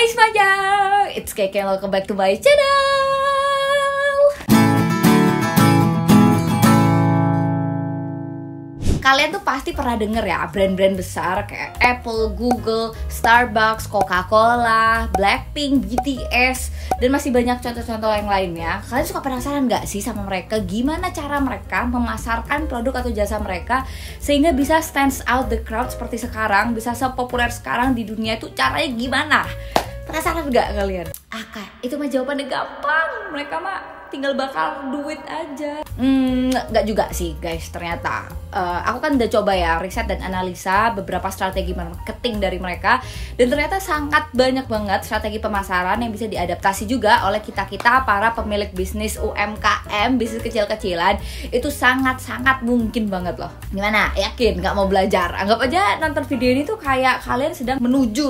Hai semuanya, it's Keke and welcome back to my channel. Kalian tuh pasti pernah denger ya brand-brand besar kayak Apple, Google, Starbucks, Coca-Cola, Blackpink, BTS, dan masih banyak contoh-contoh yang lainnya. Kalian suka penasaran gak sih sama mereka? Gimana cara mereka memasarkan produk atau jasa mereka sehingga bisa stands out the crowd seperti sekarang, bisa sepopuler sekarang di dunia itu caranya gimana? Penasaran gak kalian? Itu mah jawabannya gampang. Mereka mah tinggal bakal duit aja. Nggak juga sih guys, ternyata aku kan udah coba ya riset dan analisa beberapa strategi marketing dari mereka, dan ternyata sangat banyak banget strategi pemasaran yang bisa diadaptasi juga oleh kita-kita para pemilik bisnis UMKM, bisnis kecil-kecilan. Itu sangat-sangat mungkin banget loh. Gimana? Yakin? Nggak mau belajar? Anggap aja nonton video ini tuh kayak kalian sedang menuju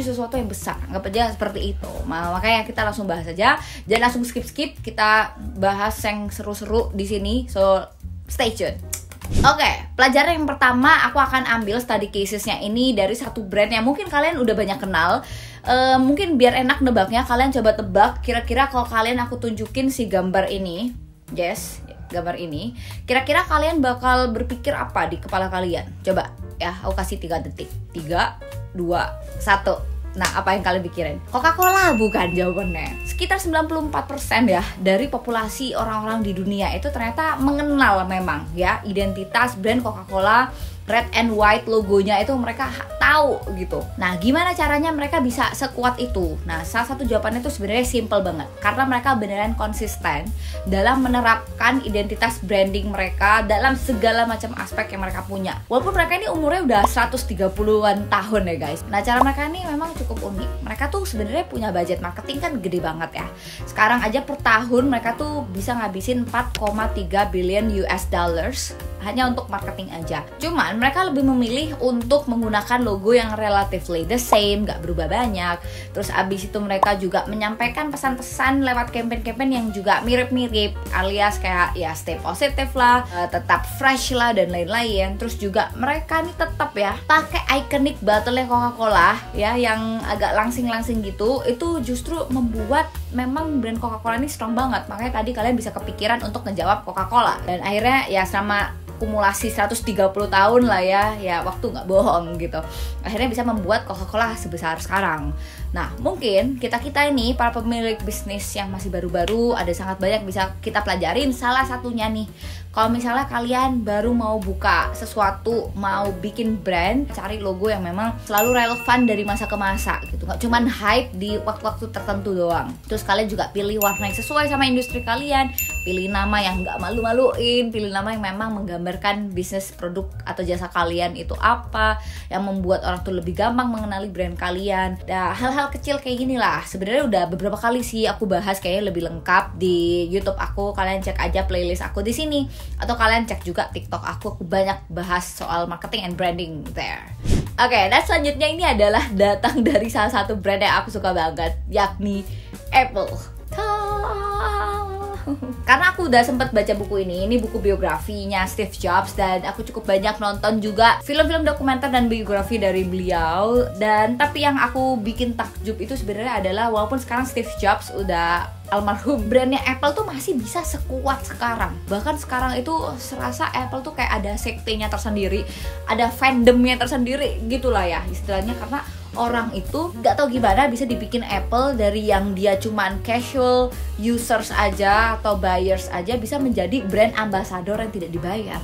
sesuatu yang besar. Anggap aja seperti itu. Makanya kita langsung bahas aja. Jangan langsung skip-skip. Kita bahas yang seru-seru di sini, so stay tune. Oke, pelajaran yang pertama aku akan ambil study casesnya ini dari satu brand yang mungkin kalian udah banyak kenal. Mungkin biar enak nebaknya, kalian coba tebak kira-kira kalau kalian aku tunjukin si gambar ini, yes, gambar ini, kira-kira kalian bakal berpikir apa di kepala kalian? Coba ya, aku kasih 3 detik. 3, 2, 1. Nah, apa yang kalian pikirin? Coca-Cola bukan jawabannya. Sekitar 94% ya dari populasi orang-orang di dunia itu ternyata mengenal memang ya identitas brand Coca-Cola. Red and white logonya itu mereka tahu gitu. Nah, gimana caranya mereka bisa sekuat itu? Nah, salah satu jawabannya itu sebenarnya simple banget. Karena mereka beneran konsisten dalam menerapkan identitas branding mereka dalam segala macam aspek yang mereka punya. Walaupun mereka ini umurnya udah 130-an tahun ya guys. Nah, cara mereka ini memang cukup unik. Mereka tuh sebenarnya punya budget marketing kan gede banget ya. Sekarang aja per tahun mereka tuh bisa ngabisin 4,3 billion US dollars hanya untuk marketing aja. Cuman mereka lebih memilih untuk menggunakan logo yang relatively the same, gak berubah banyak. Terus abis itu mereka juga menyampaikan pesan-pesan lewat campaign-campaign yang juga mirip-mirip, alias kayak ya stay positive lah, tetap fresh lah, dan lain-lain. Terus juga mereka nih tetap ya pakai iconic bottle-nya Coca-Cola ya, yang agak langsing-langsing gitu. Itu justru membuat memang brand Coca-Cola ini strong banget. Makanya tadi kalian bisa kepikiran untuk ngejawab Coca-Cola. Dan akhirnya ya selama akumulasi 130 tahun lah ya waktu nggak bohong gitu, akhirnya bisa membuat Coca-Cola sebesar sekarang. Nah, mungkin kita ini para pemilik bisnis yang masih baru-baru ada sangat banyak bisa kita pelajarin. Salah satunya nih, kalau misalnya kalian baru mau buka sesuatu, mau bikin brand, cari logo yang memang selalu relevan dari masa ke masa gitu, nggak cuman hype di waktu-waktu tertentu doang. Terus kalian juga pilih warna yang sesuai sama industri kalian, pilih nama yang nggak malu-maluin, pilih nama yang memang menggambarkan bisnis produk atau jasa kalian itu apa, yang membuat orang tuh lebih gampang mengenali brand kalian. Nah, hal-hal kecil kayak gini lah sebenarnya udah beberapa kali sih aku bahas kayaknya lebih lengkap di YouTube aku. Kalian cek aja playlist aku di sini, atau kalian cek juga TikTok aku banyak bahas soal marketing and branding there. Oke, dan selanjutnya ini adalah datang dari salah satu brand yang aku suka banget, yakni Apple. Karena aku udah sempat baca buku ini buku biografinya Steve Jobs, dan aku cukup banyak nonton juga film-film dokumenter dan biografi dari beliau. Dan tapi yang aku bikin takjub itu sebenarnya adalah walaupun sekarang Steve Jobs udah almarhum, brandnya Apple tuh masih bisa sekuat sekarang. Bahkan sekarang itu serasa Apple tuh kayak ada sektenya tersendiri, ada fandomnya tersendiri gitulah ya istilahnya, karena orang itu gak tahu gimana bisa dibikin Apple dari yang dia cuman casual users aja atau buyers aja bisa menjadi brand ambassador yang tidak dibayar.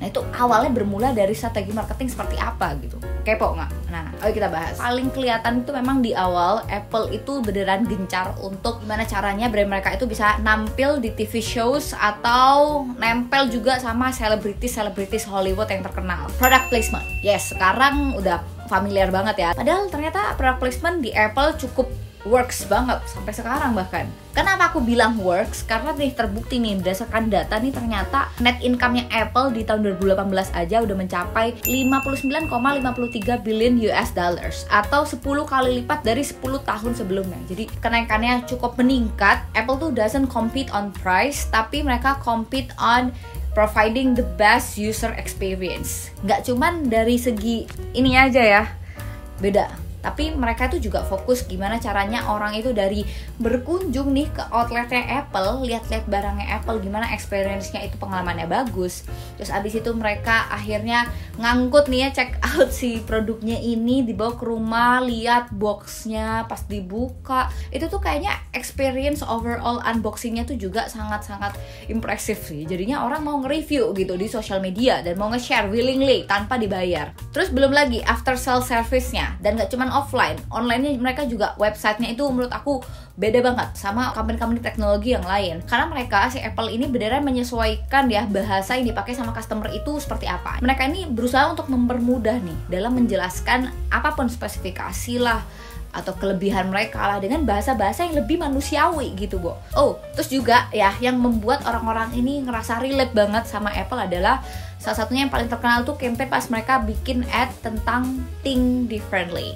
Nah, itu awalnya bermula dari strategi marketing seperti apa gitu. Kepo nggak? Nah, ayo kita bahas. Paling kelihatan itu memang di awal Apple itu beneran gencar untuk gimana caranya brand mereka itu bisa nampil di TV shows atau nempel juga sama selebritis Hollywood yang terkenal. Product placement. Yes, sekarang udah familiar banget ya. Padahal ternyata product placement di Apple cukup works banget sampai sekarang bahkan. Kenapa aku bilang works? Karena nih terbukti nih berdasarkan data nih, ternyata net income-nya Apple di tahun 2018 aja udah mencapai 59,53 billion US dollars atau 10 kali lipat dari 10 tahun sebelumnya. Jadi kenaikannya cukup meningkat. Apple tuh doesn't compete on price, tapi mereka compete on providing the best user experience. Nggak cuman dari segi ini aja ya, beda. Tapi mereka tuh juga fokus gimana caranya orang itu dari berkunjung nih ke outletnya Apple, lihat-lihat barangnya Apple, gimana experience-nya itu, pengalamannya bagus. Terus abis itu mereka akhirnya ngangkut nih ya, check out si produknya ini, dibawa ke rumah, lihat boxnya, pas dibuka itu tuh kayaknya experience overall unboxingnya tuh juga sangat-sangat impresif sih. Jadinya orang mau nge-review gitu di social media dan mau nge-share willingly tanpa dibayar. Terus belum lagi after sale service-nya, dan gak cuman offline, online-nya mereka juga, website-nya itu menurut aku beda banget sama company-company teknologi yang lain. Karena mereka, si Apple ini beneran menyesuaikan ya bahasa yang dipakai sama customer itu seperti apa. Mereka ini berusaha untuk mempermudah nih dalam menjelaskan apapun spesifikasi lah atau kelebihan mereka lah dengan bahasa-bahasa yang lebih manusiawi gitu, Bo. Oh, terus juga ya yang membuat orang-orang ini ngerasa relate banget sama Apple adalah salah satunya yang paling terkenal tuh campaign pas mereka bikin ad tentang think differently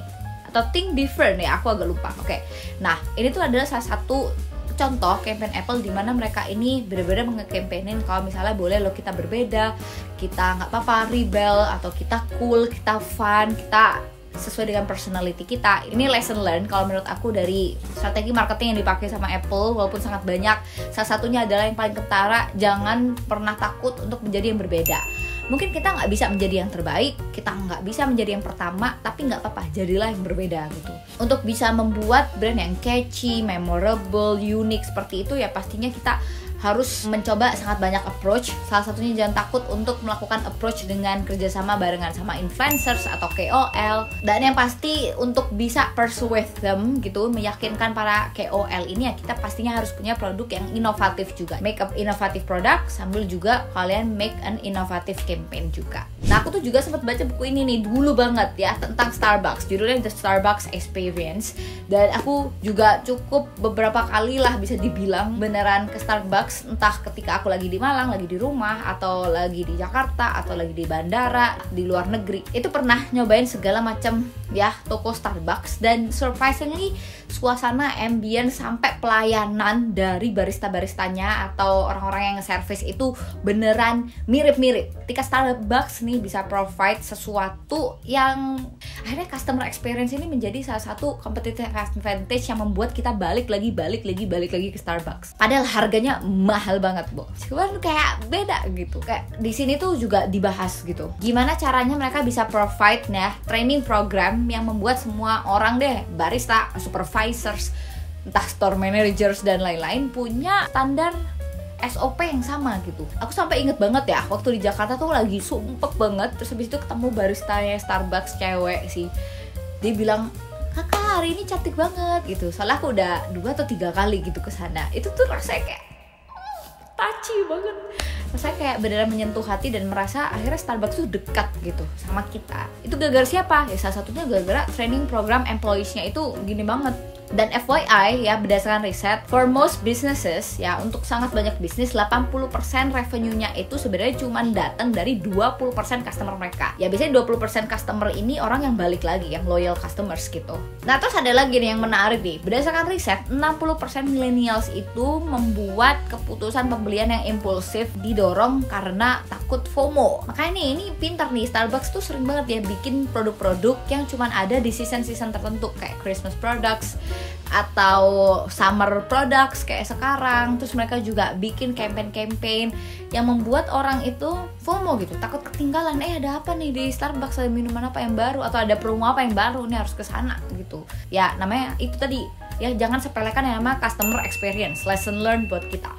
atau think different ya, aku agak lupa. Oke. Nah, ini tuh adalah salah satu contoh campaign Apple di mana mereka ini benar-benar nge-campaignin kalau misalnya boleh lo kita berbeda, kita nggak apa-apa rebel, atau kita cool, kita fun, kita sesuai dengan personality kita. Ini lesson learned kalau menurut aku dari strategi marketing yang dipakai sama Apple, walaupun sangat banyak. Salah satunya adalah yang paling kentara, jangan pernah takut untuk menjadi yang berbeda. Mungkin kita nggak bisa menjadi yang terbaik, kita nggak bisa menjadi yang pertama, tapi nggak apa-apa, jadilah yang berbeda gitu. Untuk bisa membuat brand yang catchy, memorable, unik seperti itu ya pastinya kita harus mencoba sangat banyak approach. Salah satunya jangan takut untuk melakukan approach dengan kerjasama barengan sama influencers atau KOL. Dan yang pasti untuk bisa persuade them gitu, meyakinkan para KOL ini ya kita pastinya harus punya produk yang inovatif juga. Make up innovative product sambil juga kalian make an innovative campaign juga. Nah, aku tuh juga sempat baca buku ini nih dulu banget ya tentang Starbucks. Judulnya The Starbucks Experience. Dan aku juga cukup beberapa kali lah bisa dibilang beneran ke Starbucks, entah ketika aku lagi di Malang, lagi di rumah, atau lagi di Jakarta, atau lagi di bandara, di luar negeri. Itu pernah nyobain segala macam ya toko Starbucks, dan surprisingly suasana, ambience, sampai pelayanan dari barista-baristanya atau orang-orang yang nge-service itu beneran mirip-mirip. Ketika Starbucks nih bisa provide sesuatu yang akhirnya customer experience ini menjadi salah satu competitive advantage yang membuat kita balik lagi ke Starbucks. Padahal harganya mahal banget, Bo. Cuman kayak beda gitu. Kayak di sini tuh juga dibahas gitu. Gimana caranya mereka bisa provide ya training program yang membuat semua orang deh, barista, supervisors, entah store managers dan lain-lain punya standar SOP yang sama gitu. Aku sampai inget banget ya waktu di Jakarta tuh lagi sumpek banget. Terus habis itu ketemu baristanya Starbucks cewek sih. Dia bilang, "Kakak hari ini cantik banget" gitu. Soalnya aku udah 2 atau 3 kali gitu ke sana. Itu tuh rasanya kayak touchy banget. Rasanya kayak beneran menyentuh hati dan merasa akhirnya Starbucks tuh dekat gitu sama kita. Itu gara-gara siapa? Ya salah satunya gara-gara training program employees-nya itu gini banget. Dan FYI ya, berdasarkan riset, for most businesses ya, untuk sangat banyak bisnis 80% revenue-nya itu sebenarnya cuma datang dari 20% customer mereka. Ya biasanya 20% customer ini orang yang balik lagi, yang loyal customers gitu. Nah, terus ada lagi nih yang menarik nih. Berdasarkan riset, 60% millennials itu membuat keputusan pembelian yang impulsif didorong karena takut FOMO. Makanya nih, ini pintar nih, Starbucks tuh sering banget ya bikin produk-produk yang cuma ada di season-season tertentu, kayak Christmas products atau summer products kayak sekarang. Terus mereka juga bikin campaign-campaign yang membuat orang itu FOMO gitu, takut ketinggalan. Ada apa nih di Starbucks, ada minuman apa yang baru atau ada promo apa yang baru nih, harus ke sana gitu. Ya namanya itu tadi ya, jangan sepelekan yang namanya customer experience. Lesson learned buat kita.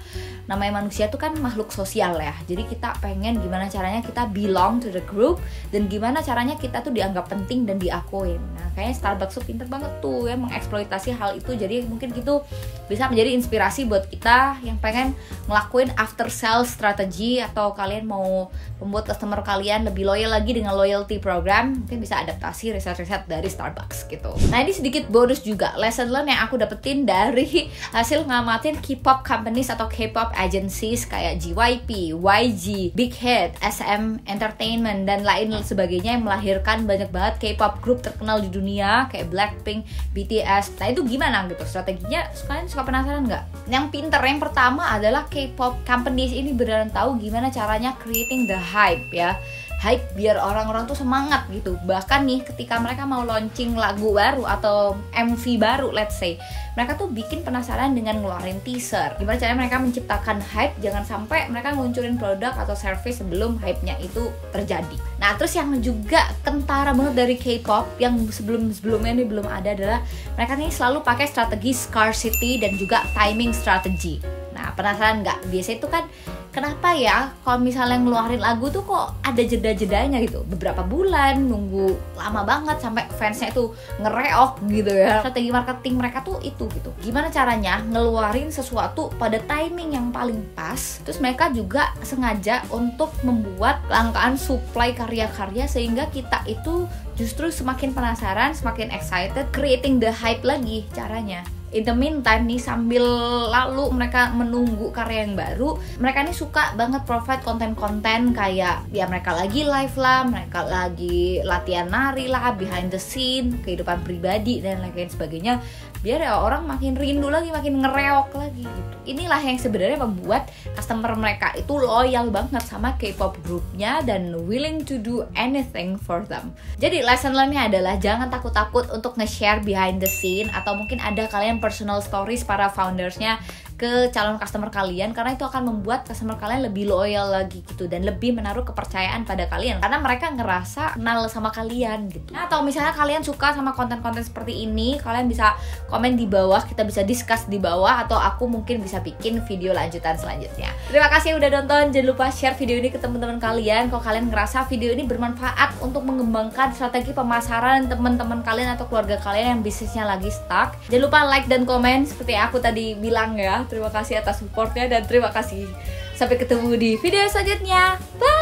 Namanya manusia tuh kan makhluk sosial ya. Jadi kita pengen gimana caranya kita belong to the group dan gimana caranya kita tuh dianggap penting dan diakuin. Nah, kayaknya Starbucks tuh pinter banget tuh ya mengeksploitasi hal itu. Jadi mungkin gitu bisa menjadi inspirasi buat kita yang pengen ngelakuin after sales strategy, atau kalian mau membuat customer kalian lebih loyal lagi dengan loyalty program, mungkin bisa adaptasi riset-riset dari Starbucks gitu. Nah, ini sedikit bonus juga lesson learn yang aku dapetin dari hasil ngamatin K-pop companies atau K-pop agencies kayak JYP, YG, Big Hit, SM Entertainment dan lain sebagainya yang melahirkan banyak banget K-pop group terkenal di dunia kayak Blackpink, BTS. Nah, itu gimana gitu strateginya? Kalian suka penasaran nggak? Yang pinter yang pertama adalah K-pop companies ini beneran tahu gimana caranya creating the hype ya. hype biar orang-orang tuh semangat gitu. Bahkan nih ketika mereka mau launching lagu baru atau MV baru, let's say, mereka tuh bikin penasaran dengan ngeluarin teaser. Gimana caranya mereka menciptakan hype, jangan sampai mereka ngeluncurin produk atau service sebelum hype-nya itu terjadi. Nah, terus yang juga kentara banget dari K-pop yang sebelumnya ini belum ada adalah mereka nih selalu pakai strategi scarcity dan juga timing strategy. Nah, penasaran nggak? Biasanya itu kan kenapa ya kalau misalnya ngeluarin lagu tuh kok ada jeda-jedanya gitu, beberapa bulan, nunggu lama banget sampai fansnya itu ngereok gitu ya. Strategi marketing mereka tuh itu gitu. Gimana caranya ngeluarin sesuatu pada timing yang paling pas. Terus mereka juga sengaja untuk membuat kelangkaan supply karya-karya sehingga kita itu justru semakin penasaran, semakin excited, creating the hype lagi caranya. In the meantime nih, sambil lalu mereka menunggu karya yang baru, mereka nih suka banget provide konten-konten kayak ya mereka lagi live lah, mereka lagi latihan nari lah, behind the scene, kehidupan pribadi dan lain sebagainya, biar ya orang makin rindu lagi, makin ngereok lagi gitu. Inilah yang sebenarnya membuat customer mereka itu loyal banget sama K-pop grupnya dan willing to do anything for them. Jadi lesson learn-nya adalah jangan takut-takut untuk nge-share behind the scene, atau mungkin ada kalian personal stories para foundersnya ke calon customer kalian, karena itu akan membuat customer kalian lebih loyal lagi gitu dan lebih menaruh kepercayaan pada kalian karena mereka ngerasa kenal sama kalian gitu. Nah, atau misalnya kalian suka sama konten-konten seperti ini, kalian bisa komen di bawah, kita bisa discuss di bawah, atau aku mungkin bisa bikin video lanjutan selanjutnya. Terima kasih udah nonton, jangan lupa share video ini ke teman-teman kalian kalau kalian ngerasa video ini bermanfaat untuk mengembangkan strategi pemasaran teman-teman kalian atau keluarga kalian yang bisnisnya lagi stuck. Jangan lupa like dan komen seperti aku tadi bilang ya. Terima kasih atas supportnya dan terima kasih. Sampai ketemu di video selanjutnya. Bye!